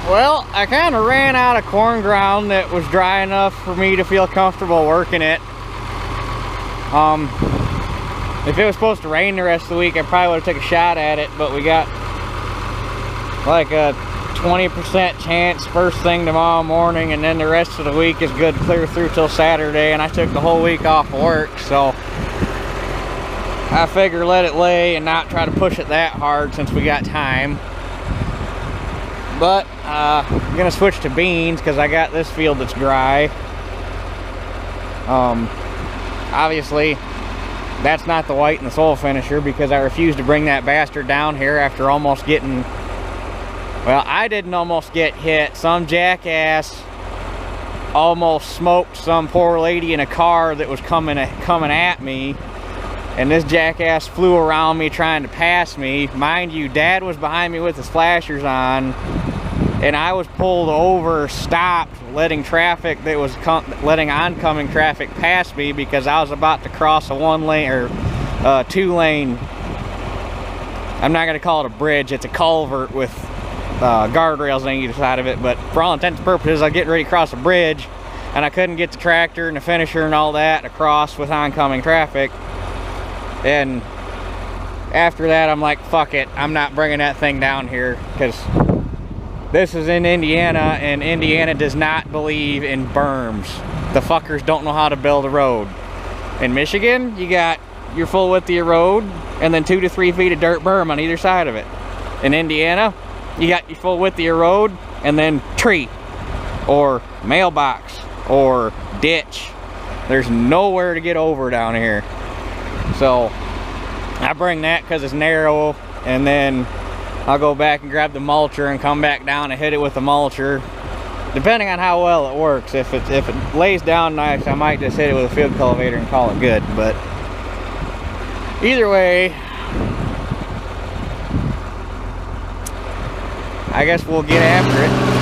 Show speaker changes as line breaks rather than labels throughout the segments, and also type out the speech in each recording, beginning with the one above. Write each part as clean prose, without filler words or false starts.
Well, I kind of ran out of corn ground that was dry enough for me to feel comfortable working it. If it was supposed to rain the rest of the week, I probably would have took a shot at it, but we got like a 20% chance first thing tomorrow morning, and then the rest of the week is good clear through till Saturday, and I took the whole week off of work, so I figure let it lay and not try to push it that hard since we got time. But I'm gonna switch to beans because I got this field that's dry. Obviously that's not the white and the soil finisher because I refused to bring that bastard down here after almost getting, well, I didn't almost get hit. Some jackass almost smoked some poor lady in a car that was coming at me, and this jackass flew around me trying to pass me. Mind you, Dad was behind me with his flashers on, and I was pulled over, stopped, letting traffic that was letting oncoming traffic pass me because I was about to cross a 1-lane or 2-lane. I'm not gonna call it a bridge, it's a culvert with guardrails on either side of it, but for all intents and purposes I was getting ready to cross a bridge, and I couldn't get the tractor and the finisher and all that across with oncoming traffic. And after that I'm like, fuck it, I'm not bringing that thing down here because this is in Indiana, and Indiana does not believe in berms. The fuckers don't know how to build a road. In Michigan, you got your full width of your road and then 2 to 3 feet of dirt berm on either side of it. In Indiana, you got your full width of your road and then tree or mailbox or ditch. There's nowhere to get over down here. So I bring that because it's narrow, and then I'll go back and grab the mulcher and come back down and hit it with the mulcher, depending on how well it works. If it lays down nice, I might just hit it with a field cultivator and call it good. But either way, I guess we'll get after it.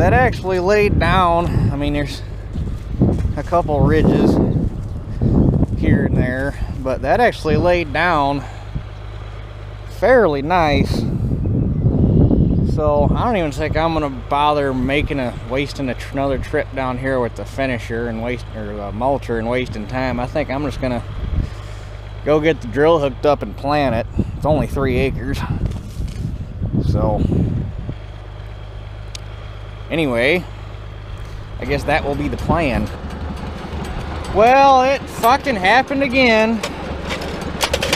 that actually laid down. I mean, there's a couple ridges here and there, but that actually laid down fairly nice. So I don't even think I'm gonna bother wasting another trip down here with the finisher and the mulcher and wasting time. I think I'm just gonna go get the drill hooked up and plant it. It's only 3 acres. So anyway, I guess that will be the plan. Well, it fucking happened again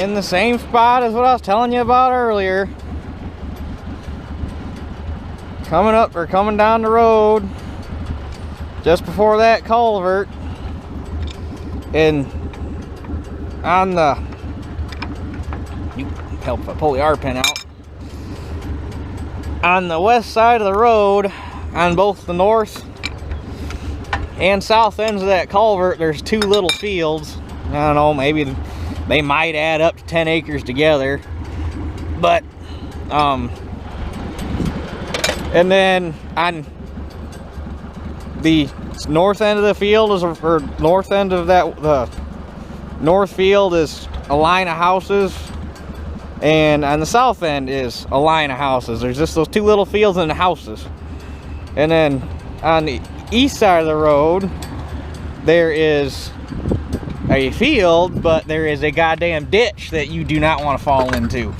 in the same spot as what I was telling you about earlier. Coming down the road just before that culvert, and on the, you help if I pull the R pin out, on the west side of the road, on both the north and south ends of that culvert, there's 2 little fields. I don't know, maybe they might add up to 10 acres together, but and then on the north end of the field or north end of that, the north field is a line of houses, and on the south end is a line of houses. There's just those 2 little fields and the houses. And then on the east side of the road, there is a field, but there is a goddamn ditch that you do not want to fall into.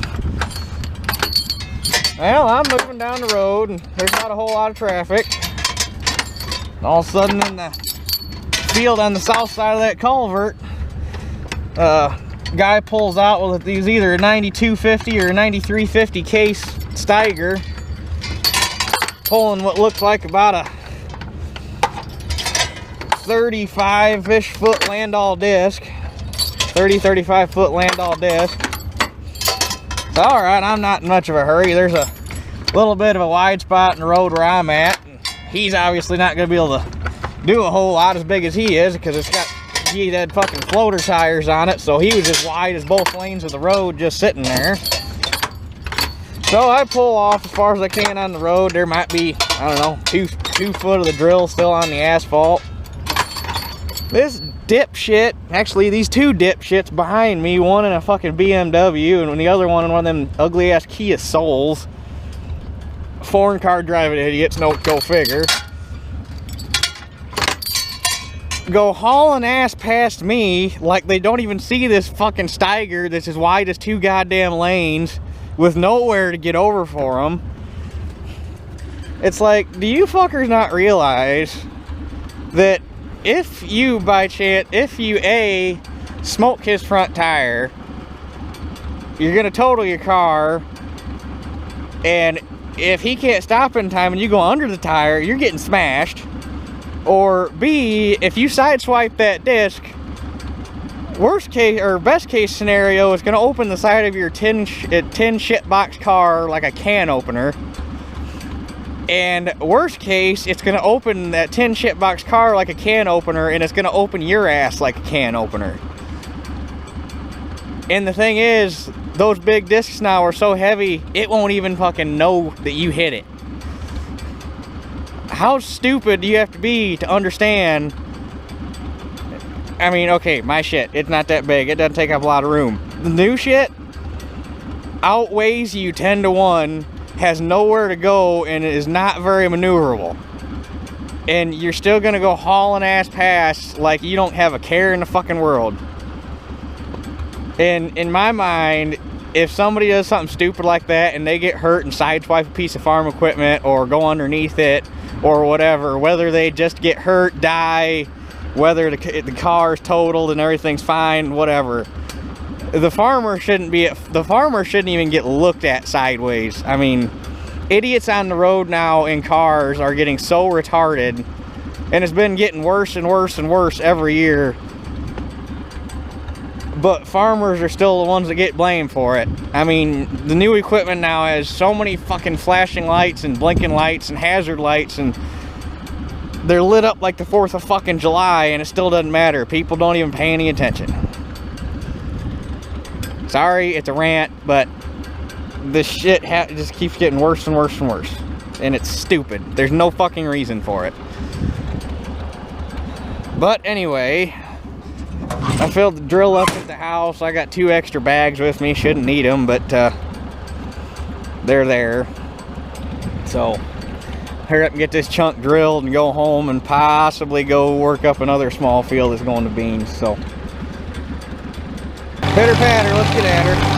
Well, I'm moving down the road and there's not a whole lot of traffic. And all of a sudden, in the field on the south side of that culvert, guy pulls out with either a 9250 or a 9350 case Steiger, pulling what looks like about a 35-ish foot Landau disc, 35 foot Landau disc. It's all right, I'm not in much of a hurry. There's a little bit of a wide spot in the road where I'm at, and he's obviously not going to be able to do a whole lot as big as he is, because he had fucking floater tires on it, so he was as wide as both lanes of the road just sitting there. So I pull off as far as I can on the road. There might be, I don't know, two foot of the drill still on the asphalt. This dipshit, actually these 2 dipshits behind me, one in a fucking BMW and the other one in one of them ugly ass Kia Souls. Foreign car driving idiots, no, go figure. Go hauling ass past me like they don't even see this fucking Steiger that's as wide as 2 goddamn lanes with nowhere to get over for them. It's like, do you fuckers not realize that if you, by chance, A, smoke his front tire, you're gonna total your car, and if he can't stop in time and you go under the tire, you're getting smashed. Or B, if you sideswipe that disc, worst case or best case scenario is gonna open the side of your tin shitbox car like a can opener. And worst case, it's gonna open that tin shitbox car like a can opener, and it's gonna open your ass like a can opener. And the thing is, those big discs now are so heavy, it won't even fucking know that you hit it. How stupid do you have to be to understand? I mean, okay, my shit, it's not that big. It doesn't take up a lot of room. The new shit outweighs you 10 to 1, has nowhere to go, and it is not very maneuverable. And you're still gonna go hauling ass past like you don't have a care in the fucking world. And in my mind, if somebody does something stupid like that and they get hurt and sideswipe a piece of farm equipment or go underneath it or whatever, whether they just get hurt, die, whether the car is totaled and everything's fine, whatever, the farmer shouldn't even get looked at sideways. I mean, idiots on the road now in cars are getting so retarded, and it's been getting worse and worse and worse every year. But farmers are still the ones that get blamed for it. I mean, the new equipment now has so many fucking flashing lights and blinking lights and hazard lights, and they're lit up like the 4th of fucking July, and it still doesn't matter. People don't even pay any attention. Sorry, it's a rant, but this shit just keeps getting worse and worse and worse. and it's stupid. There's no fucking reason for it. But anyway, I filled the drill up at the house. I got 2 extra bags with me. Shouldn't need them, but they're there. So hurry up and get this chunk drilled and go home and possibly go work up another small field that's going to beans. So pitter patter, let's get at her.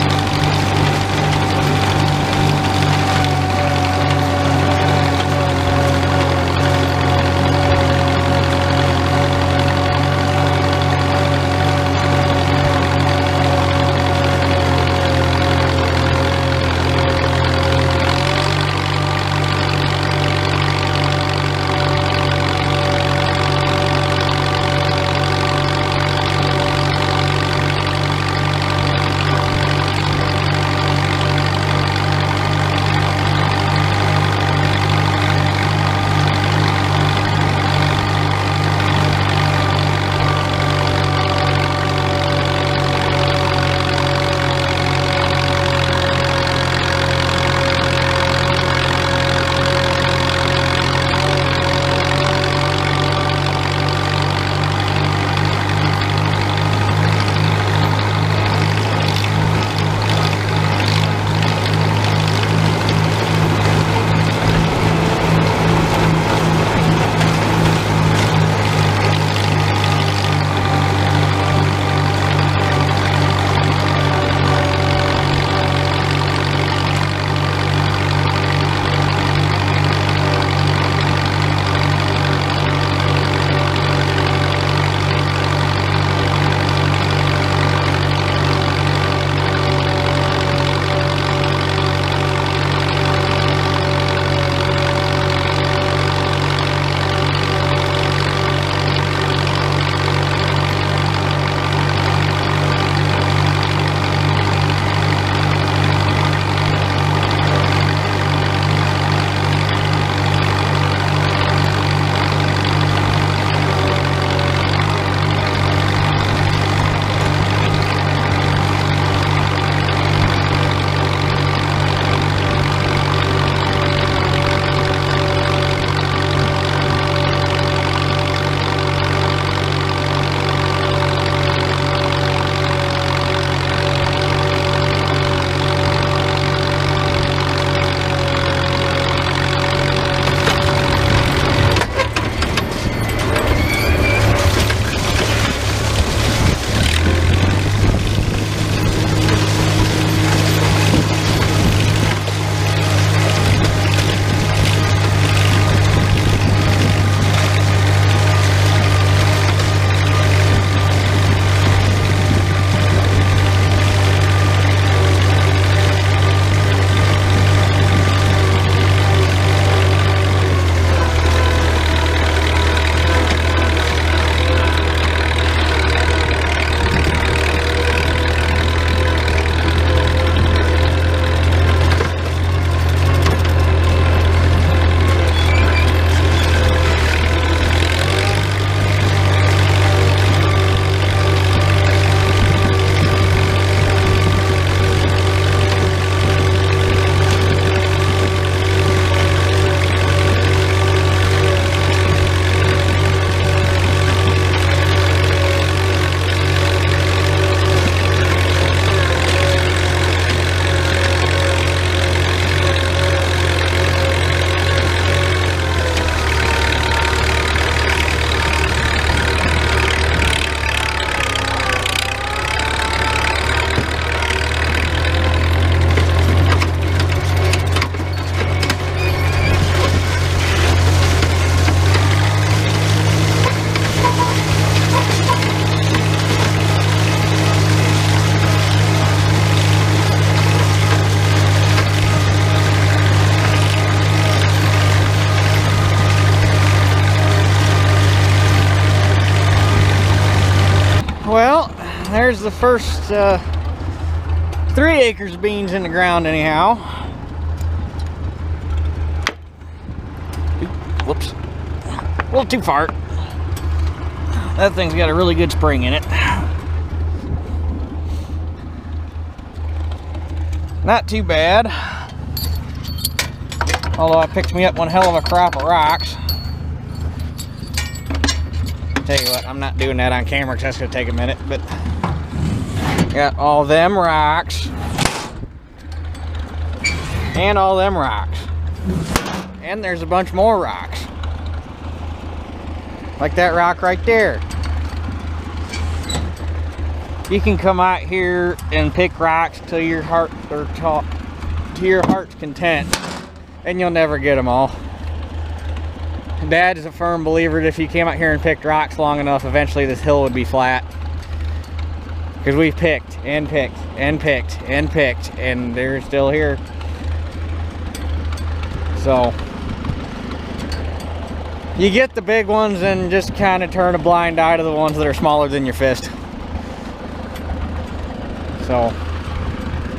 Well, there's the first 3 acres of beans in the ground anyhow. Whoops. A little too far. That thing's got a really good spring in it. Not too bad. Although I picked me up one hell of a crop of rocks. Tell you what, I'm not doing that on camera because that's going to take a minute, but got all them rocks and all them rocks, and there's a bunch more rocks like that rock right there. You can come out here and pick rocks till your heart or to your heart's content, and you'll never get them all. Dad is a firm believer that if you came out here and picked rocks long enough, eventually this hill would be flat. Because we've picked and picked and picked and picked, and they're still here. So you get the big ones and just kind of turn a blind eye to the ones that are smaller than your fist. So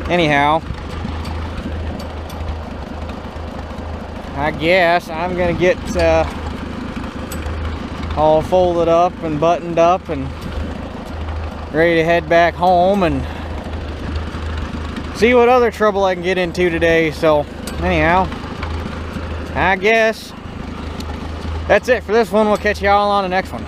anyhow, I guess I'm gonna get all folded up and buttoned up and ready to head back home and see what other trouble I can get into today. So anyhow, I guess that's it for this one. We'll catch y'all on the next one.